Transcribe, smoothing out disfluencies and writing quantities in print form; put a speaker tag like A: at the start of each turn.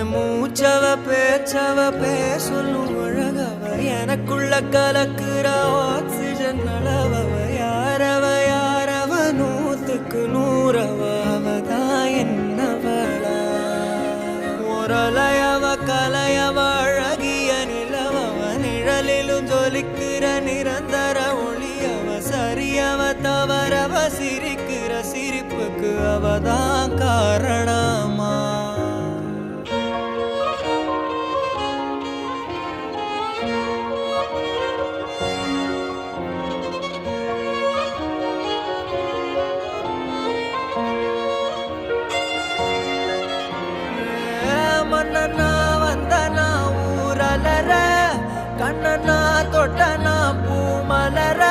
A: மூச்சவ பேச்சவ பேசலும் அழகவ எனக்குள்ள கலக்குற ஆக்சிஜன் அளவவ யாரவ நூத்துக்கு நூறவ அவதான் என்னவளா முரலையவ கலையவ அழகிய நிலவவ நிழலிலும் ஜொலிக்கிற நிரந்தர ஒளியவ சரியவ தவறவ சிரிக்கிற சிரிப்புக்கு அவதான் காரணமா மன்னனா வந்தனா ஊரலர கண்ணனா தொட்டனா பூமலர